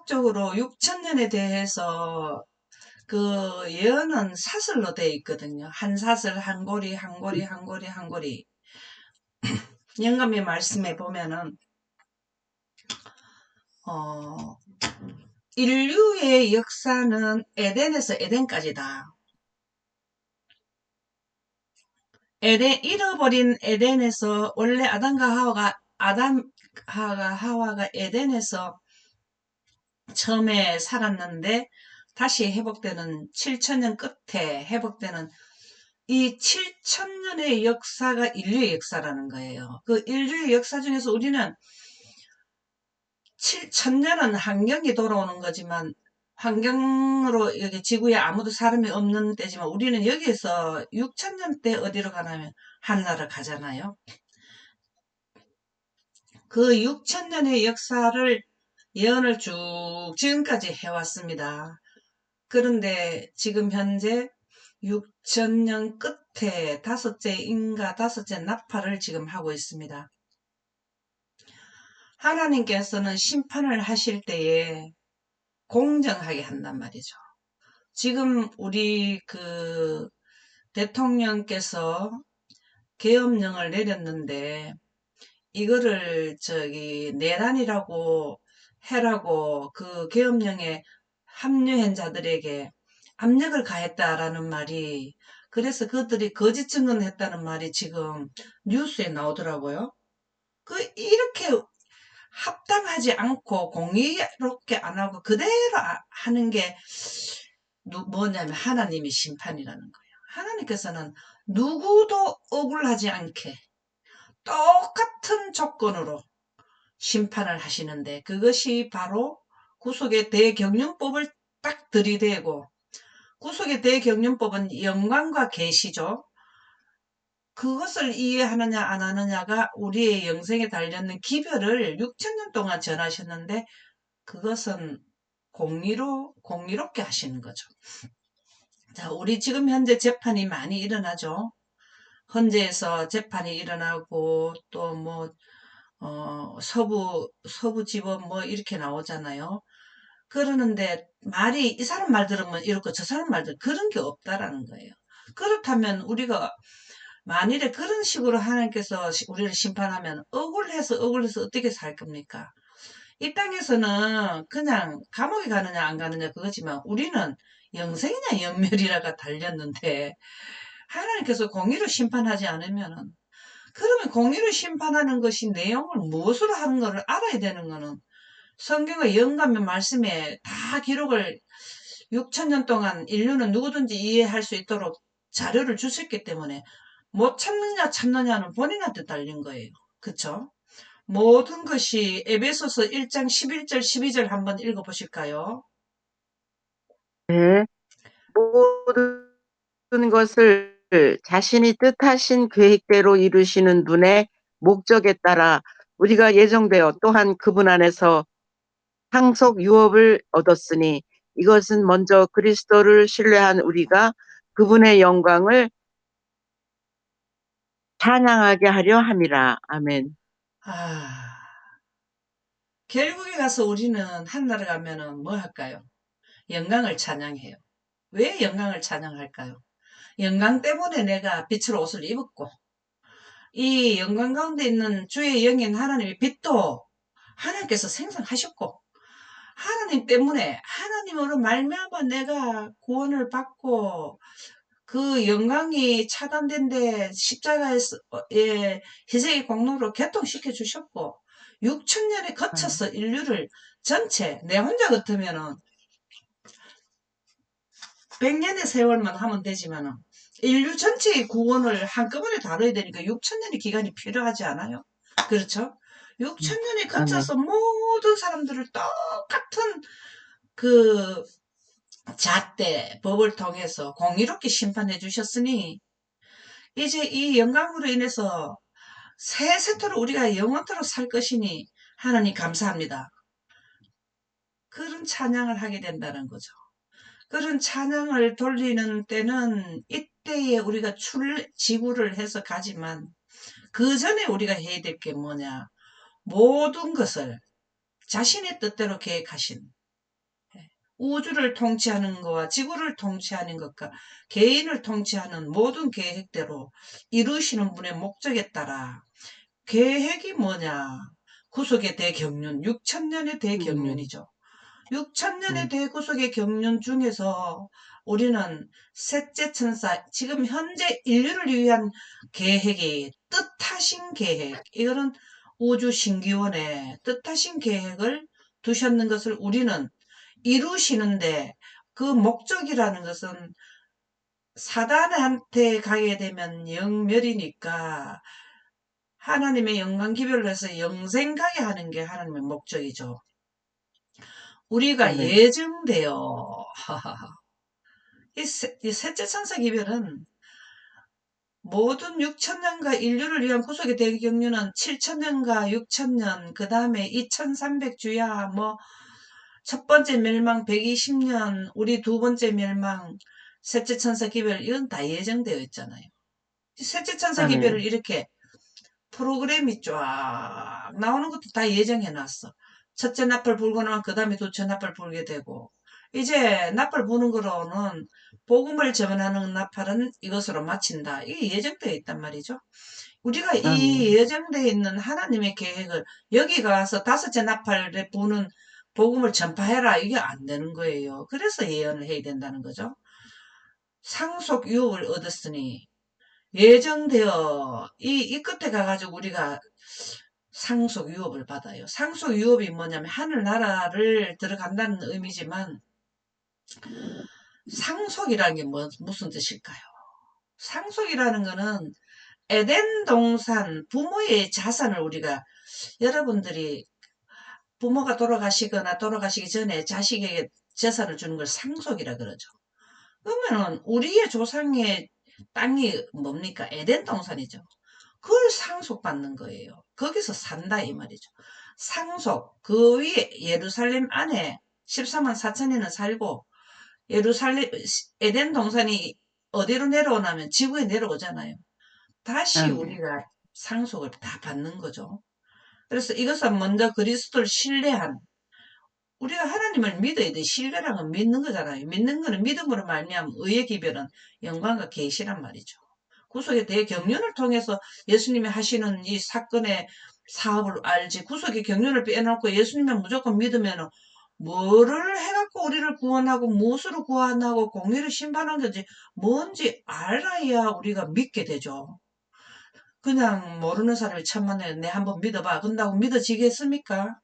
세속적으로 6천년에 대해서 그 예언은 사슬로 되어 있거든요. 한 사슬, 한 고리, 한 고리, 한 고리, 한 고리. 영감의 말씀에 보면은 어, 인류의 역사는 에덴에서 에덴까지다. 잃어버린 에덴에서 원래 아담과 하와가 에덴에서 처음에 살았는데 다시 회복되는 7천년 끝에 회복되는 이 7천년의 역사가 인류의 역사라는 거예요. 그 인류의 역사 중에서 우리는 7천년은 환경이 돌아오는 거지만 환경으로 여기 지구에 아무도 사람이 없는 때지만 우리는 여기에서 6천년 때 어디로 가냐면 하늘나라 가잖아요. 그 6천년의 역사를 예언을 쭉 지금까지 해왔습니다. 그런데 지금 현재 6천년 끝에 다섯째 인가 다섯째 나팔을 지금 하고 있습니다. 하나님께서는 심판을 하실 때에 공정하게 한단 말이죠. 지금 우리 그 대통령께서 계엄령을 내렸는데 이거를 내란이라고 해라고 그 계엄령에 합류한 자들에게 압력을 가했다라는 말이, 그래서 그들이 거짓 증언했다는 말이 지금 뉴스에 나오더라고요. 이렇게 합당하지 않고 공의롭게 안 하고 그대로 하는 게 뭐냐면 하나님의 심판이라는 거예요. 하나님께서는 누구도 억울하지 않게 똑같은 조건으로 심판을 하시는데, 그것이 바로 구속의 대경륜법을 딱 들이대고, 구속의 대경륜법은 영광과 계시죠. 그것을 이해하느냐 안 하느냐가 우리의 영생에 달렸는 기별을 6천년 동안 전하셨는데, 그것은 공의롭게 하시는 거죠. 자, 우리 지금 현재 재판이 많이 일어나죠. 헌재에서 재판이 일어나고 또 뭐 서부지법 뭐 이렇게 나오잖아요. 그러는데 말이 이 사람 말 들으면 이렇고 저 사람 말 들으면 그런 게 없다라는 거예요. 그렇다면 우리가 만일에 그런 식으로 하나님께서 우리를 심판하면 억울해서 어떻게 살 겁니까? 이 땅에서는 그냥 감옥에 가느냐 안 가느냐 그거지만 우리는 영생이냐 연멸이라가 달렸는데, 하나님께서 공의로 심판하지 않으면은, 그러면 공의로 심판하는 것이 내용을 무엇으로 하는 것을 알아야 되는 거는 성경의 영감의 말씀에 다 기록을 6천년 동안 인류는 누구든지 이해할 수 있도록 자료를 주셨기 때문에 못 참느냐 참느냐는 본인한테 달린 거예요. 그쵸? 모든 것이 에베소서 1장 11절 12절 한번 읽어보실까요? 네. 모든 것을 자신이 뜻하신 계획대로 이루시는 분의 목적에 따라 우리가 예정되어 또한 그분 안에서 상속 유업을 얻었으니 이것은 먼저 그리스도를 신뢰한 우리가 그분의 영광을 찬양하게 하려 함이라. 아멘. 결국에 가서 우리는 하늘나라 가면은 뭐 할까요? 영광을 찬양해요. 왜 영광을 찬양할까요? 영광 때문에 내가 빛으로 옷을 입었고, 이 영광 가운데 있는 주의 영인 하나님의 빛도 하나님께서 생성하셨고, 하나님 때문에 하나님으로 말미암아 내가 구원을 받고 그 영광이 차단된데 십자가에서 희생의 공로로 개통시켜 주셨고, 6천년에 거쳐서 인류를 전체 내 혼자 같으면은 100년의 세월만 하면 되지만은 인류 전체의 구원을 한꺼번에 다뤄야 되니까 6천년의 기간이 필요하지 않아요? 그렇죠? 6천년이 아멘. 거쳐서 모든 사람들을 똑같은 그 잣대 법을 통해서 공의롭게 심판해 주셨으니, 이제 이 영광으로 인해서 세세토록 우리가 영원토록 살 것이니 하나님 감사합니다. 그런 찬양을 하게 된다는 거죠. 그런 찬양을 돌리는 때는 이때에 우리가 지구를 해서 가지만, 그 전에 우리가 해야 될 게 뭐냐? 모든 것을 자신의 뜻대로 계획하신, 우주를 통치하는 것과 지구를 통치하는 것과 개인을 통치하는 모든 계획대로 이루시는 분의 목적에 따라 계획이 뭐냐? 구속의 대경륜, 6천년의 음, 대경륜이죠. 6천년의 음, 대구속의 경륜 중에서 우리는 셋째 천사, 지금 현재 인류를 위한 계획이 뜻하신 계획, 이거는 우주 신기원의 뜻하신 계획을 두셨는 것을 우리는 이루시는데 그 목적이라는 것은 사단한테 가게 되면 영멸이니까 하나님의 영광 기별로 해서 영생 가게 하는 게 하나님의 목적이죠. 우리가 아멘. 예정되어 이 셋째 천사 기별은 모든 6천년과 인류를 위한 구속의 대경륜은 7천년과 6천년, 그 다음에 2300주야, 뭐, 첫 번째 멸망 120년, 우리 두 번째 멸망, 셋째 천사 기별, 이건 다 예정되어 있잖아요. 셋째 천사 기별을 아멘. 이렇게 프로그램이 쫙 나오는 것도 다 예정해 놨어. 첫째 나팔 불고 나면 그 다음에 두째 나팔 불게 되고, 이제 나팔 부는 거로는 복음을 전하는 나팔은 이것으로 마친다. 이게 예정되어 있단 말이죠. 우리가 이 아멘. 예정되어 있는 하나님의 계획을 여기 가서 다섯째 나팔에 부는 복음을 전파해라. 이게 안 되는 거예요. 그래서 예언을 해야 된다는 거죠. 상속 유업을 얻었으니 예정되어 이 끝에 가가지고 우리가 상속 유업을 받아요. 상속 유업이 뭐냐면 하늘나라를 들어간다는 의미지만 상속이라는 게 무슨 뜻일까요? 상속이라는 거는 에덴 동산 부모의 자산을 우리가 여러분들이 부모가 돌아가시거나 돌아가시기 전에 자식에게 재산을 주는 걸 상속이라 그러죠. 그러면은 우리의 조상의 땅이 뭡니까? 에덴 동산이죠. 그걸 상속받는 거예요. 거기서 산다 이 말이죠. 상속, 그 위에 예루살렘 안에 14만 4천이는 살고 예루살렘 에덴 동산이 어디로 내려오냐면 지구에 내려오잖아요. 다시 아멘. 우리가 상속을 다 받는 거죠. 그래서 이것은 먼저 그리스도를 신뢰한 우리가 하나님을 믿어야 돼. 신뢰라는 건 믿는 거잖아요. 믿는 거는 믿음으로 말미암아 의의 기별은 영광과 계시란 말이죠. 구속의 대경륜을 통해서 예수님이 하시는 이 사건의 사업을 알지. 구속의 경륜을 빼놓고 예수님만 무조건 믿으면 뭐를 해갖고 우리를 구원하고 무엇으로 구원하고 공의를 심판한 건지 뭔지 알아야 우리가 믿게 되죠. 그냥 모르는 사람이 천만에 내 한번 믿어봐. 근다고 믿어지겠습니까?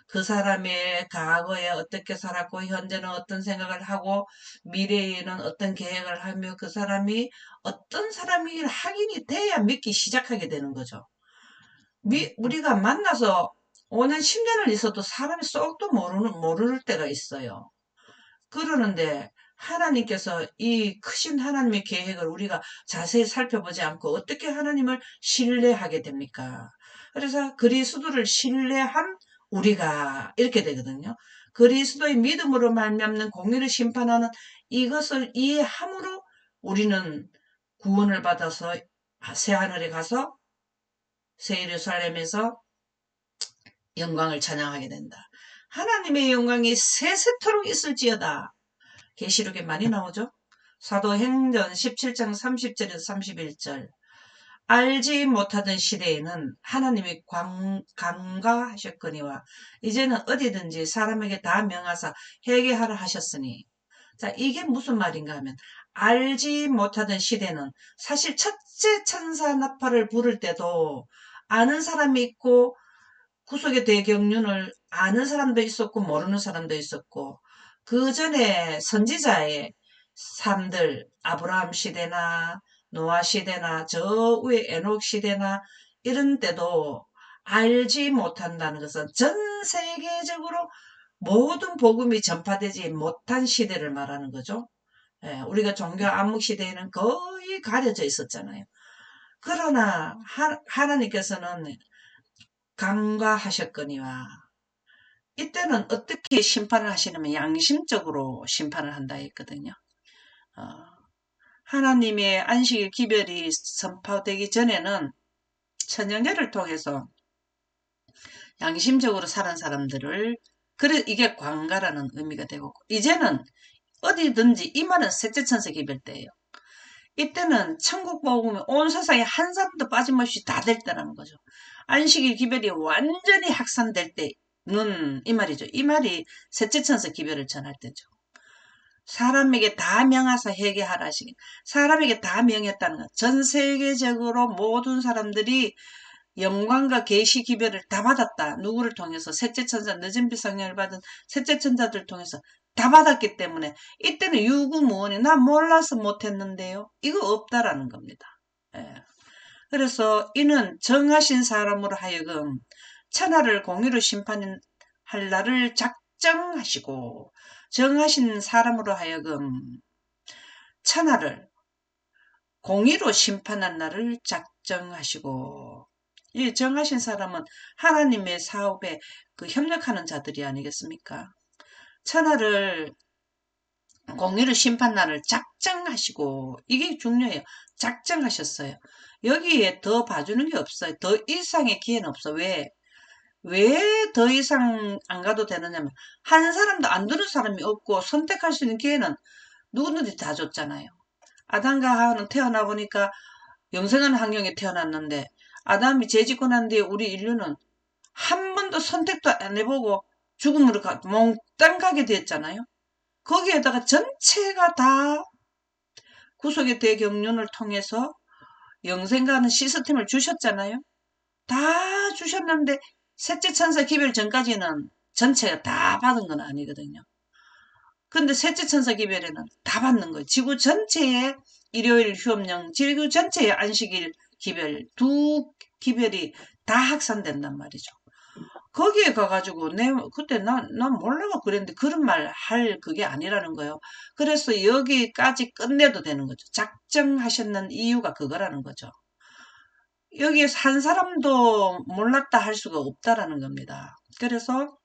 그 사람의 과거에 어떻게 살았고 현재는 어떤 생각을 하고 미래에는 어떤 계획을 하며 그 사람이 어떤 사람이 확인이 돼야 믿기 시작하게 되는 거죠. 우리가 만나서 5년, 10년을 있어도 사람이 쏙도 모를 때가 있어요. 그러는데 하나님께서 이 크신 하나님의 계획을 우리가 자세히 살펴보지 않고 어떻게 하나님을 신뢰하게 됩니까? 그래서 그리스도를 신뢰한 우리가 이렇게 되거든요. 그리스도의 믿음으로 말미암는 공의를 심판하는 이것을 이해함으로 우리는 구원을 받아서 새하늘에 가서 새 예루살렘에서 영광을 찬양하게 된다. 하나님의 영광이 세세토록 있을지어다. 계시록에 많이 나오죠. 사도행전 17장 30절에서 31절. 알지 못하던 시대에는 하나님이 간과하셨거니와 이제는 어디든지 사람에게 다 명하사 회개하라 하셨으니. 자, 이게 무슨 말인가 하면 알지 못하던 시대는 사실 첫째 천사 나팔을 부를 때도 아는 사람이 있고 구속의 대경륜을 아는 사람도 있었고 모르는 사람도 있었고 그 전에 선지자의 삶들 아브라함 시대나 노아 시대나 저 위에 에녹 시대나 이런 때도 알지 못한다는 것은 전 세계적으로 모든 복음이 전파되지 못한 시대를 말하는 거죠. 예, 우리가 종교 암묵 시대에는 거의 가려져 있었잖아요. 그러나 하나님께서는 간과하셨거니와 이때는 어떻게 심판을 하시냐면 양심적으로 심판을 한다 했거든요. 어, 하나님의 안식일 기별이 선포되기 전에는 천연계를 통해서 양심적으로 사는 사람들을 그래 이게 관가라는 의미가 되고 이제는 어디든지 이 말은 셋째 천사 기별 때예요. 이때는 천국 복음이 온 세상에 한 사람도 빠짐없이 다 될 때라는 거죠. 안식일 기별이 완전히 확산될 때는 이 말이죠. 이 말이 셋째 천사 기별을 전할 때죠. 사람에게 다 명하사 회개하라 하시기. 사람에게 다 명했다는 것. 전 세계적으로 모든 사람들이 영광과 계시 기별을 다 받았다. 누구를 통해서? 셋째 천사, 늦은 빛 성령을 받은 셋째 천사들 통해서 다 받았기 때문에 이때는 유구무원이 나 몰라서 못했는데요. 이거 없다라는 겁니다. 예. 그래서 이는 정하신 사람으로 하여금 천하를 공의로 심판할 날을 작정하시고 정하신 사람으로 하여금 천하를 공의로 심판한 날을 작정하시고 이 정하신 사람은 하나님의 사업에 그 협력하는 자들이 아니겠습니까? 천하를 공의로 심판 날을 작정하시고 이게 중요해요. 작정하셨어요. 여기에 더 봐주는 게 없어요. 더 이상의 기회는 없어. 왜? 왜 더 이상 안 가도 되느냐면 한 사람도 안 들은 사람이 없고 선택할 수 있는 기회는 누구든지 다 줬잖아요. 아담과 하와는 태어나 보니까 영생한 환경에 태어났는데 아담이 죄짓고 난 뒤에 우리 인류는 한 번도 선택도 안 해보고 죽음으로 몽땅 가게 됐잖아요. 거기에다가 전체가 다 구속의 대경륜을 통해서 영생가는 시스템을 주셨잖아요. 다 주셨는데 셋째 천사 기별 전까지는 전체가 다 받은 건 아니거든요. 근데 셋째 천사 기별에는 다 받는 거예요. 지구 전체의 일요일 휴업령, 지구 전체의 안식일 기별, 두 기별이 다 확산된단 말이죠. 거기에 가가지고 그때 난 몰라가 그랬는데 그런 말 할 그게 아니라는 거예요. 그래서 여기까지 끝내도 되는 거죠. 작정하셨는 이유가 그거라는 거죠. 여기에서 한 사람도 몰랐다 할 수가 없다라는 겁니다. 그래서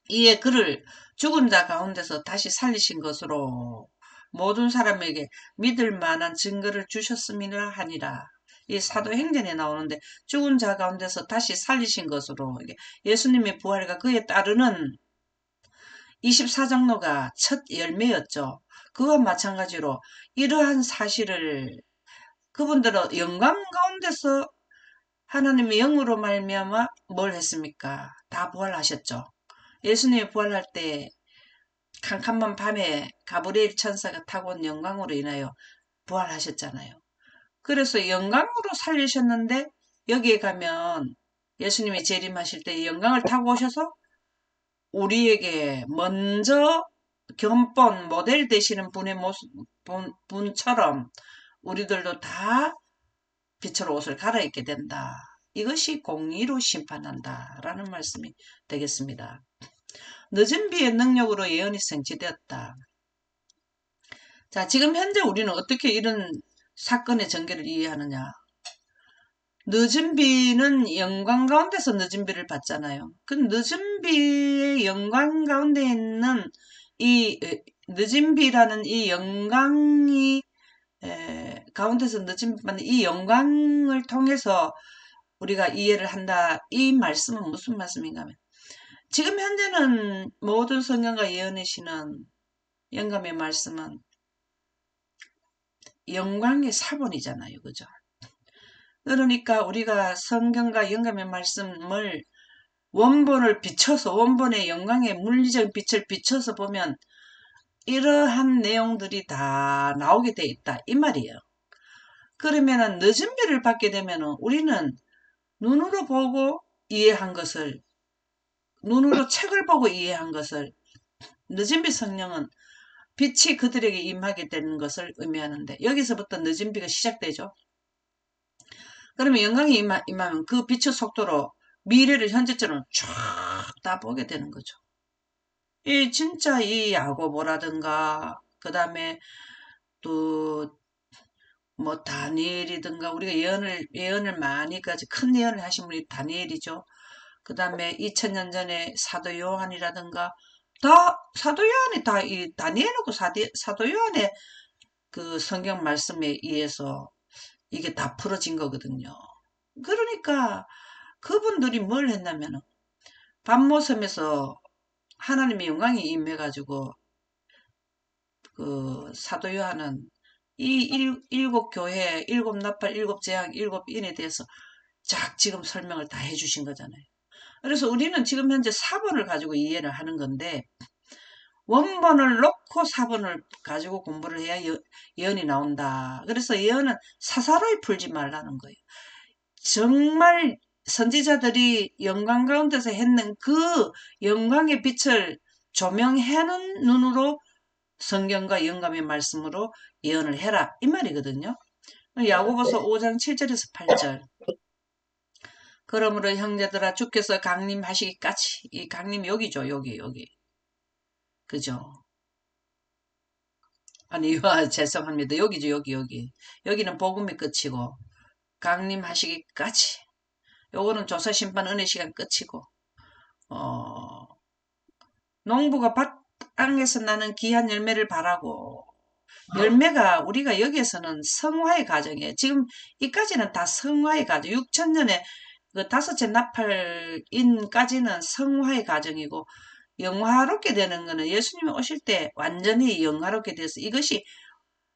이에 그를 죽은 자 가운데서 다시 살리신 것으로 모든 사람에게 믿을 만한 증거를 주셨음이라 하니라. 이 사도행전에 나오는데 죽은 자 가운데서 다시 살리신 것으로 예수님의 부활과 그에 따르는 24장로가 첫 열매였죠. 그와 마찬가지로 이러한 사실을 그분들은 영광 가운데서 하나님의 영으로 말미암아 뭘 했습니까? 다 부활하셨죠. 예수님이 부활할 때 캄캄한 밤에 가브리엘 천사가 타고 온 영광으로 인하여 부활하셨잖아요. 그래서 영광으로 살리셨는데 여기에 가면 예수님이 재림하실 때 영광을 타고 오셔서 우리에게 먼저 견본 모델 되시는 분의 모습, 분처럼 우리들도 다 빛으로 옷을 갈아입게 된다. 이것이 공의로 심판한다라는 말씀이 되겠습니다. 늦은 비의 능력으로 예언이 성취되었다. 자, 지금 현재 우리는 어떻게 이런 사건의 전개를 이해하느냐. 늦은 비는 영광 가운데서 늦은 비를 받잖아요. 그 늦은 비의 영광 가운데 있는 이 늦은 비라는 이 영광이 가운데서 늦은 비 받는 이 영광을 통해서 우리가 이해를 한다. 이 말씀은 무슨 말씀인가 하면 지금 현재는 모든 성경과 예언이시는 영감의 말씀은 영광의 사본이잖아요. 그죠? 그러니까 우리가 성경과 영감의 말씀을 원본을 비춰서 원본의 영광의 물리적 빛을 비춰서 보면 이러한 내용들이 다 나오게 돼 있다. 이 말이에요. 그러면은 늦은 비를 받게 되면은 우리는 눈으로 보고 이해한 것을 눈으로 책을 보고 이해한 것을 늦은 비 성령은 빛이 그들에게 임하게 되는 것을 의미하는데 여기서부터 늦은 비가 시작되죠. 그러면 영광이 임하면 그 빛의 속도로 미래를 현재처럼 쫙 다 보게 되는 거죠. 이 진짜 이 야고보라든가 그 다음에 또 뭐 다니엘이든가 우리가 예언을 많이까지 큰 예언을 하신 분이 다니엘이죠. 그 다음에 2000년 전에 사도 요한이라든가 다 사도 요한이 다 이 다니엘하고 사도 요한의 그 성경 말씀에 의해서 이게 다 풀어진 거거든요. 그러니까 그분들이 뭘 했냐면은 밤모섬에서 하나님의 영광이 임해가지고 그 사도 요한은 이 일곱 교회, 일곱 나팔, 일곱 재앙, 일곱 인에 대해서 쫙 지금 설명을 다 해주신 거잖아요. 그래서 우리는 지금 현재 4번을 가지고 이해를 하는 건데 원본을 놓고 4번을 가지고 공부를 해야 예언이 나온다. 그래서 예언은 사사로이 풀지 말라는 거예요. 정말 선지자들이 영광 가운데서 했는 그 영광의 빛을 조명하는 눈으로 성경과 영감의 말씀으로 예언을 해라 이 말이거든요. 야고보서 5장 7절에서 8절. 그러므로 형제들아 주께서 강림하시기까지 이 강림 여기죠. 여기 그죠? 아니 죄송합니다. 여기죠. 여기 여기는 복음이 끝이고 강림하시기까지 요거는 조사 심판 은혜 시간 끝이고 어 농부가 땅에서 나는 귀한 열매를 바라고 열매가 우리가 여기에서는 성화의 과정이에요. 지금 이까지는 다 성화의 과정. 6천년의 그 다섯째 나팔인까지는 성화의 과정이고 영화롭게 되는 거는 예수님이 오실 때 완전히 영화롭게 돼서 이것이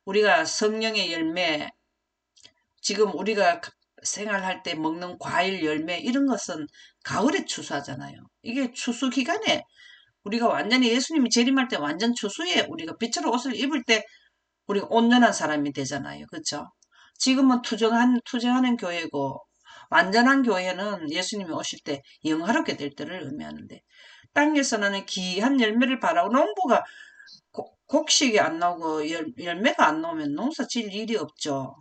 우리가 성령의 열매, 지금 우리가 생활할 때 먹는 과일 열매 이런 것은 가을에 추수하잖아요. 이게 추수 기간에 우리가 완전히 예수님이 재림할 때 완전 추수에 우리가 빛으로 옷을 입을 때 우리가 온전한 사람이 되잖아요. 그렇죠? 지금은 투정하는 교회고 완전한 교회는 예수님이 오실 때 영화롭게 될 때를 의미하는데 땅에서 나는 귀한 열매를 바라고 농부가 곡식이 안 나오고 열매가 안 나오면 농사 질 일이 없죠.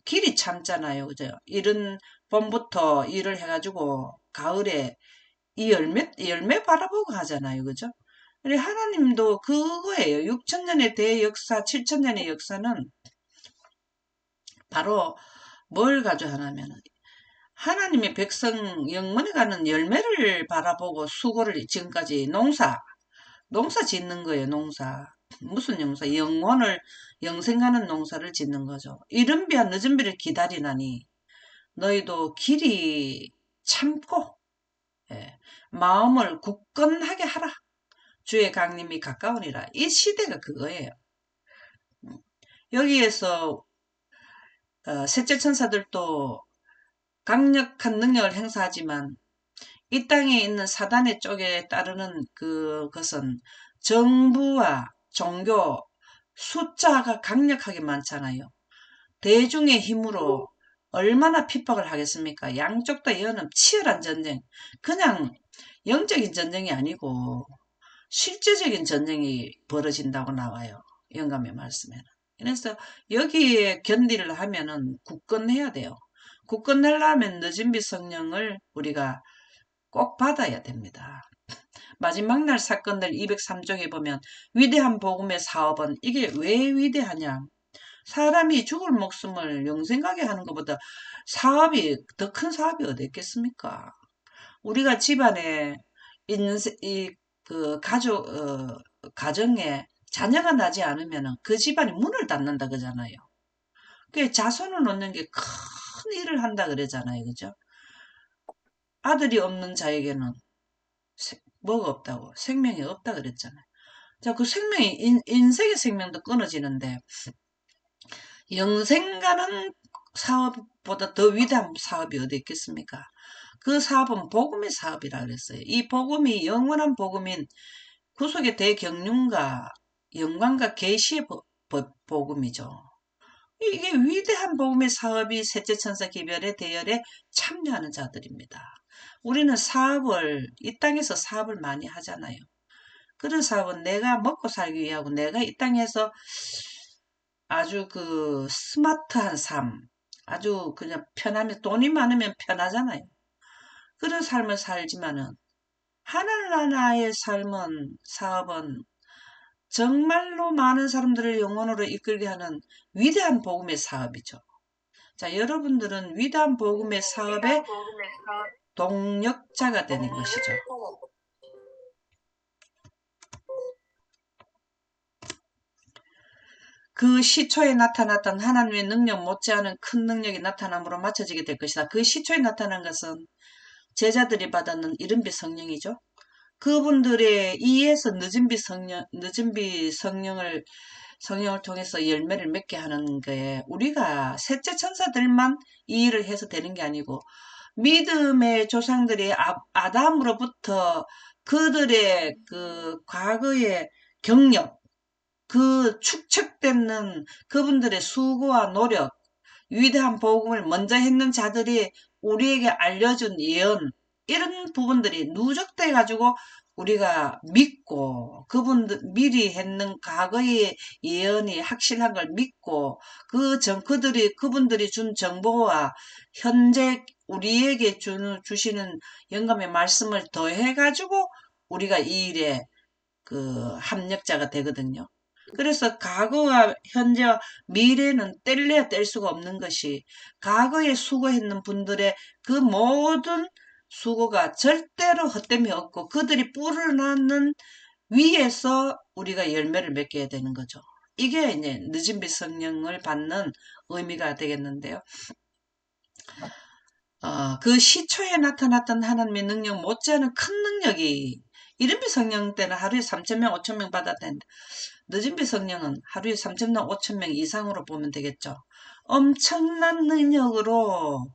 길이 참잖아요. 그죠? 이른 봄부터 일을 해가지고 가을에 이 열매 바라보고 하잖아요. 그죠? 우리 하나님도 그거예요. 6천년의 대역사, 7천년의 역사는 바로 뭘 가져하냐면 하나님의 백성 영문에 가는 열매를 바라보고 수고를 지금까지 농사 짓는 거예요. 농사. 무슨 농사? 영혼을 영생하는 농사를 짓는 거죠. 이른 비와 늦은 비를 기다리나니 너희도 길이 참고 예, 마음을 굳건하게 하라. 주의 강림이 가까우니라. 이 시대가 그거예요. 여기에서 셋째 천사들도 강력한 능력을 행사하지만 이 땅에 있는 사단의 쪽에 따르는 그것은 정부와 종교, 숫자가 강력하게 많잖아요. 대중의 힘으로 얼마나 핍박을 하겠습니까? 양쪽 다 여는 치열한 전쟁. 그냥 영적인 전쟁이 아니고 실제적인 전쟁이 벌어진다고 나와요. 영감의 말씀에는. 그래서 여기에 견디를 하면은 굳건해야 돼요. 굳건하려면 늦은 비 성령을 우리가 꼭 받아야 됩니다. 마지막 날 사건들 203쪽에 보면 위대한 복음의 사업은 이게 왜 위대하냐? 사람이 죽을 목숨을 영생하게 하는 것보다 더 큰 사업이 어디 있겠습니까? 우리가 집안에 가정에 자녀가 나지 않으면 그 집안이 문을 닫는다 그러잖아요. 그 자손을 놓는 게 큰 일을 한다 그러잖아요. 그죠? 아들이 없는 자에게는 뭐가 없다고? 생명이 없다 그랬잖아요. 자, 그 생명이, 인생의 생명도 끊어지는데, 영생가는 사업보다 더 위대한 사업이 어디 있겠습니까? 그 사업은 복음의 사업이라 그랬어요. 이 복음이 영원한 복음인 구속의 대경륜과 영광과 계시의 복음이죠. 이게 위대한 복음의 사업이 셋째 천사 기별의 대열에 참여하는 자들입니다. 우리는 이 땅에서 사업을 많이 하잖아요. 그런 사업은 내가 먹고 살기 위하고 내가 이 땅에서 아주 그 스마트한 삶, 아주 그냥 편하면 돈이 많으면 편하잖아요. 그런 삶을 살지만은 하늘나라의 사업은 정말로 많은 사람들을 영혼으로 이끌게 하는 위대한 복음의 사업이죠. 자, 여러분들은 위대한 복음의 사업의 동력자가 되는 것이죠. 그 시초에 나타났던 하나님의 능력 못지않은 큰 능력이 나타남으로 맞춰지게 될 것이다. 그 시초에 나타난 것은 제자들이 받았는 이른비 성령이죠. 그분들의 이에서 늦은 비 성령을 통해서 열매를 맺게 하는 거에 우리가 셋째 천사들만 이 일을 해서 되는 게 아니고 믿음의 조상들이 아담으로부터 그들의 그 과거의 경력, 그 축적되는 그분들의 수고와 노력, 위대한 복음을 먼저 했는 자들이 우리에게 알려준 예언, 이런 부분들이 누적돼 가지고 우리가 믿고 그분들 미리 했는 과거의 예언이 확실한 걸 믿고 그분들이 준 정보와 현재 우리에게 주시는 영감의 말씀을 더해 가지고 우리가 이 일에 그 합력자가 되거든요. 그래서 과거와 현재와 미래는 뗄래야 뗄 수가 없는 것이 과거에 수고했는 분들의 그 모든 수고가 절대로 헛됨이 없고 그들이 뿌려놨는 위에서 우리가 열매를 맺게 되는 거죠. 이게 이제 늦은 빛 성령을 받는 의미가 되겠는데요. 그 시초에 나타났던 하나님의 능력 못지않은 큰 능력이 이른비 성령 때는 하루에 3,000명, 5,000명 받았는데 늦은비 성령은 하루에 3,000명, 5,000명 이상으로 보면 되겠죠. 엄청난 능력으로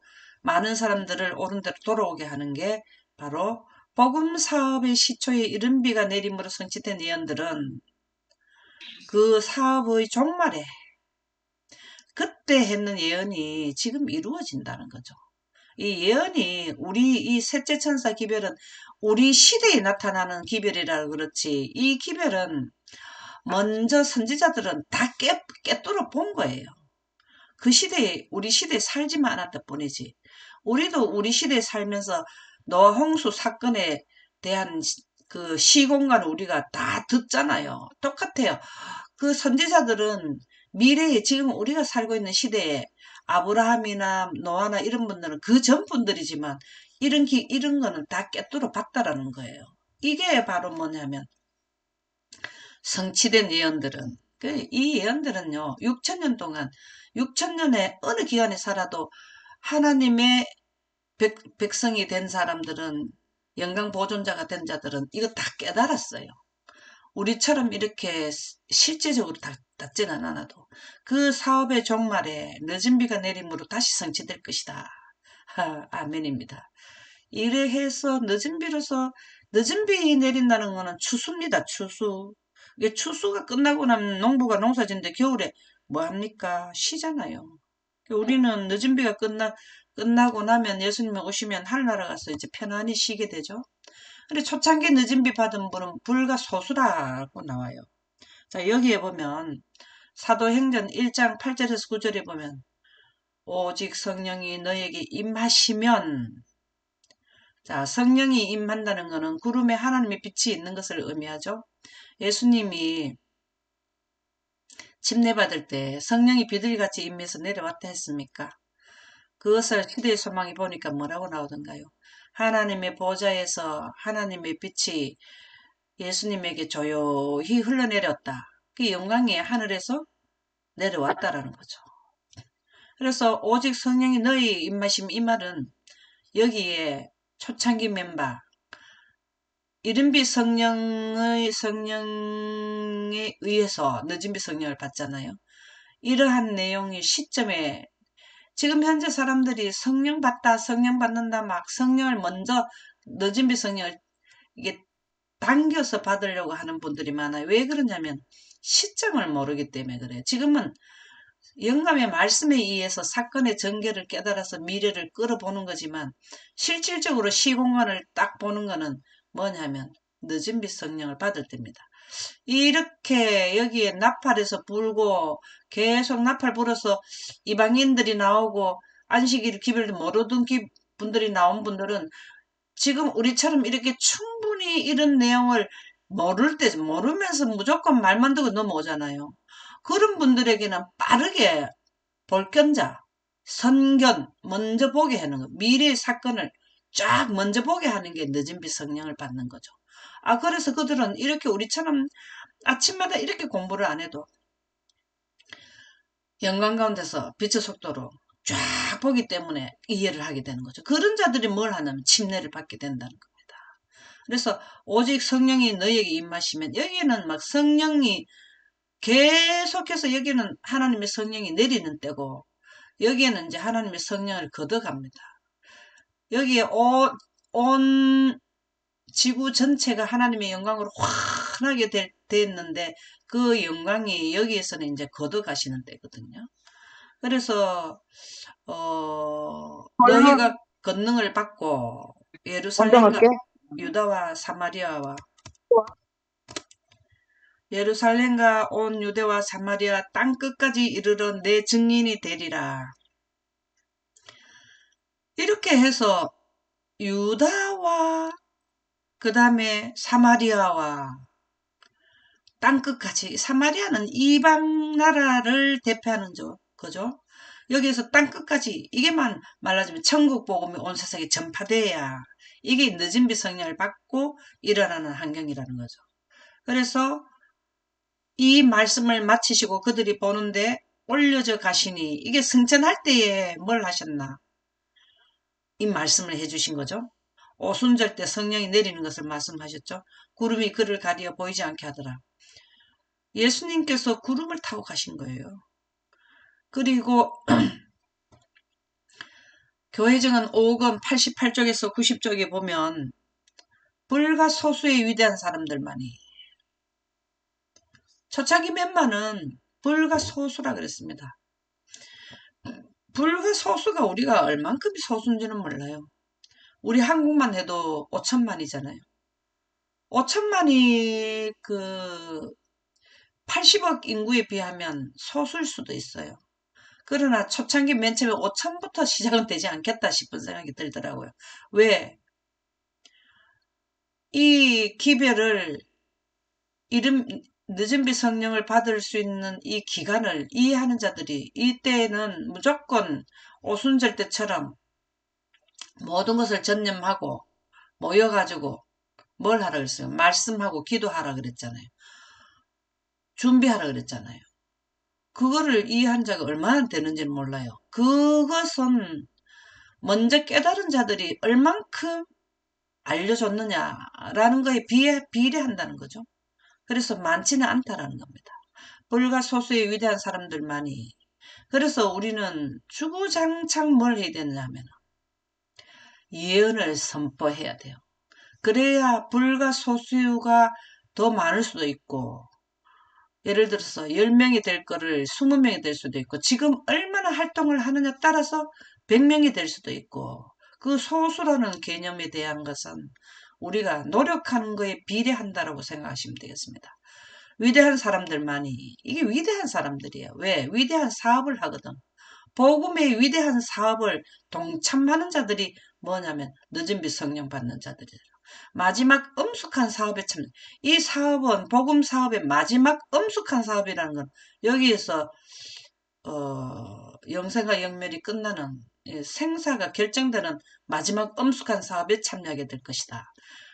많은 사람들을 옳은 대로 돌아오게 하는 게 바로 복음 사업의 시초에 이른비가 내림으로 성취된 예언들은 그 사업의 종말에 그때 했는 예언이 지금 이루어진다는 거죠. 이 예언이 우리 이 셋째 천사 기별은 우리 시대에 나타나는 기별이라 그렇지 이 기별은 먼저 선지자들은 다 깨뚫어 본 거예요. 그 시대에 우리 시대에 살지만 않았다 뿐이지. 우리도 우리 시대에 살면서 노아 홍수 사건에 대한 그 시공간을 우리가 다 듣잖아요. 똑같아요. 그 선지자들은 미래에 지금 우리가 살고 있는 시대에 아브라함이나 노아나 이런 분들은 그 전 분들이지만 이런 거는 다 깨뚫어 봤다라는 거예요. 이게 바로 뭐냐면 성취된 예언들은 이 예언들은요 6천년 동안 6천년의 어느 기간에 살아도 하나님의 백성이 된 사람들은 영광 보존자가 된 자들은 이거 다 깨달았어요. 우리처럼 이렇게 실제적으로 닿지는 않아도 그 사업의 종말에 늦은 비가 내림으로 다시 성취될 것이다. 아멘입니다. 이래 해서 늦은 비 내린다는 거는 추수입니다. 추수. 이게 추수가 끝나고 나면 농부가 농사 짓는데 겨울에 뭐 합니까? 쉬잖아요. 우리는 늦은 비가 끝나고 나면 예수님이 오시면 하늘나라 가서 이제 편안히 쉬게 되죠. 근데 초창기 늦은 비 받은 분은 불과 소수라고 나와요. 자, 여기에 보면 사도행전 1장 8절에서 9절에 보면 오직 성령이 너에게 임하시면 자, 성령이 임한다는 것은 구름에 하나님의 빛이 있는 것을 의미하죠. 예수님이 침례받을 때 성령이 비둘기같이 임해서 내려왔다 했습니까? 그것을 시대의 소망이 보니까 뭐라고 나오던가요? 하나님의 보좌에서 하나님의 빛이 예수님에게 조용히 흘러내렸다. 그 영광이 하늘에서 내려왔다라는 거죠. 그래서 오직 성령이 너희 임하심 이 말은 여기에 초창기 멤버 이른비 성령에 의해서 늦은비 성령을 받잖아요. 이러한 내용이 시점에 지금 현재 사람들이 성령 받다, 성령 받는다, 막 성령을 먼저 늦은비 성령을 이게 당겨서 받으려고 하는 분들이 많아요. 왜 그러냐면 시점을 모르기 때문에 그래요. 지금은 영감의 말씀에 의해서 사건의 전개를 깨달아서 미래를 끌어보는 거지만 실질적으로 시공간을 딱 보는 거는 뭐냐면 늦은 빛 성령을 받을 때입니다. 이렇게 여기에 나팔에서 불고 계속 나팔 불어서 이방인들이 나오고 안식일 기별도 모르던 분들이 나온 분들은 지금 우리처럼 이렇게 충분히 이런 내용을 모르면서 무조건 말만 듣고 넘어오잖아요. 그런 분들에게는 빠르게 볼견자, 선견, 먼저 보게 하는 거. 미래의 사건을 쫙 먼저 보게 하는 게 늦은 빛 성령을 받는 거죠. 그래서 그들은 이렇게 우리처럼 아침마다 이렇게 공부를 안 해도 영광 가운데서 빛의 속도로 쫙 보기 때문에 이해를 하게 되는 거죠. 그런 자들이 뭘 하냐면 침례를 받게 된다는 겁니다. 그래서 오직 성령이 너희에게 임하시면, 여기는 막 성령이 계속해서, 여기는 하나님의 성령이 내리는 때고, 여기에는 이제 하나님의 성령을 걷어갑니다. 여기에 온 지구 전체가 하나님의 영광으로 환하게 됐는데, 그 영광이 여기에서는 이제 걷어가시는 때거든요. 그래서 너희가 권능을 받고 예루살렘과 원정할게. 유다와 사마리아와 예루살렘과 온 유대와 사마리아 땅 끝까지 이르러 내 증인이 되리라. 이렇게 해서 유다와 그 다음에 사마리아와 땅 끝까지, 사마리아는 이방 나라를 대표하는 거죠. 여기에서 땅 끝까지, 이게만 말하자면 천국 복음이 온 세상에 전파돼야 이게 늦은 비 성령을 받고 일어나는 환경이라는 거죠. 그래서 이 말씀을 마치시고 그들이 보는데 올려져 가시니, 이게 승천할 때에 뭘 하셨나? 이 말씀을 해주신 거죠. 오순절 때 성령이 내리는 것을 말씀하셨죠. 구름이 그를 가리어 보이지 않게 하더라. 예수님께서 구름을 타고 가신 거예요. 그리고 교회정은 5권 88쪽에서 90쪽에 보면 불과 소수의 위대한 사람들만이, 초창기 멤버는 불과 소수라 그랬습니다. 불과 소수가 우리가 얼만큼이 소수인지는 몰라요. 우리 한국만 해도 5천만이잖아요. 5천만이 그 80억 인구에 비하면 소수일 수도 있어요. 그러나 초창기 맨 처음에 5천부터 시작은 되지 않겠다 싶은 생각이 들더라고요. 왜? 이 기별을, 이름, 늦은 비 성령을 받을 수 있는 이 기간을 이해하는 자들이 이때는 무조건 오순절 때처럼 모든 것을 전념하고 모여가지고 뭘 하라 그랬어요? 말씀하고 기도하라 그랬잖아요. 준비하라 그랬잖아요. 그거를 이해한 자가 얼마나 되는지는 몰라요. 그것은 먼저 깨달은 자들이 얼만큼 알려줬느냐라는 거에 비례한다는 거죠. 그래서 많지는 않다라는 겁니다. 불과 소수의 위대한 사람들만이. 그래서 우리는 주구장창 뭘 해야 되느냐 하면 예언을 선포해야 돼요. 그래야 불과 소수가 더 많을 수도 있고, 예를 들어서 10명이 될 거를 20명이 될 수도 있고, 지금 얼마나 활동을 하느냐 따라서 100명이 될 수도 있고, 그 소수라는 개념에 대한 것은 우리가 노력하는 거에 비례한다라고 생각하시면 되겠습니다. 위대한 사람들만이, 이게 위대한 사람들이에요. 왜? 위대한 사업을 하거든. 복음의 위대한 사업을 동참하는 자들이 뭐냐면 늦은 빛 성령 받는 자들이에요. 마지막 엄숙한 사업에 참여. 이 사업은 복음 사업의 마지막 엄숙한 사업이라는 건 여기에서 영생과 영멸이 끝나는, 생사가 결정되는 마지막 엄숙한 사업에 참여하게 될 것이다.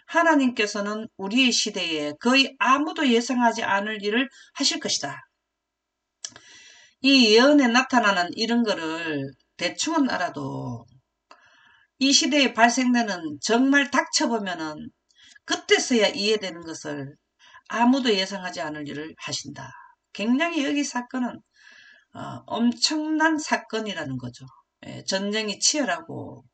하나님께서는 우리의 시대에 거의 아무도 예상하지 않을 일을 하실 것이다. 이 예언에 나타나는 이런 거를 대충은 알아도 이 시대에 발생되는, 정말 닥쳐보면은 그때서야 이해되는 것을, 아무도 예상하지 않을 일을 하신다. 굉장히 여기 사건은 엄청난 사건이라는 거죠. 전쟁이 치열하고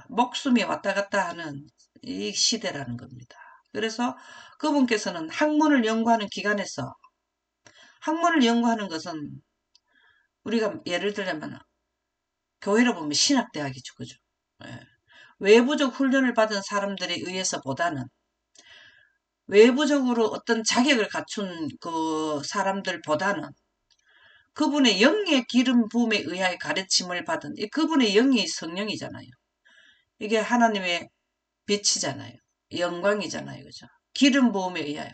목숨이 왔다 갔다 하는 이 시대라는 겁니다. 그래서 그분께서는 학문을 연구하는 기관에서, 학문을 연구하는 것은 우리가 예를 들자면 교회로 보면 신학대학이죠. 그죠? 예. 외부적 훈련을 받은 사람들에 의해서 보다는 외부적으로 어떤 자격을 갖춘 그 사람들보다는 그분의 영의 기름 부음에 의하여 가르침을 받은 그분의 영이 성령이잖아요. 이게 하나님의 빛이잖아요. 영광이잖아요. 그죠? 기름 부음에 의하여.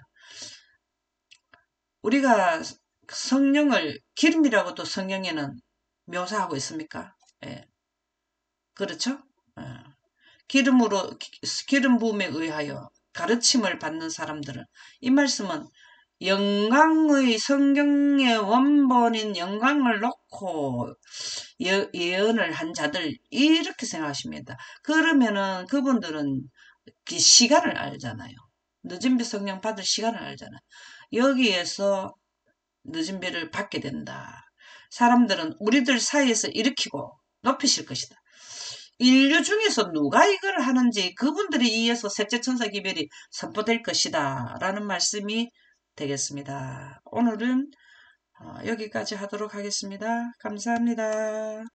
우리가 성령을 기름이라고도 성경에는 묘사하고 있습니까? 예. 그렇죠? 예. 기름 부음에 의하여 가르침을 받는 사람들은, 이 말씀은 영광의, 성경의 원본인 영광을 놓고 예언을 한 자들, 이렇게 생각하십니다. 그러면은 그분들은 그 시간을 알잖아요. 늦은 비 성령 받을 시간을 알잖아요. 여기에서 늦은 비를 받게 된다. 사람들은 우리들 사이에서 일으키고 높이실 것이다. 인류 중에서 누가 이걸 하는지 그분들이 이어서 셋째 천사 기별이 선포될 것이다. 라는 말씀이 되겠습니다. 오늘은 여기까지 하도록 하겠습니다. 감사합니다.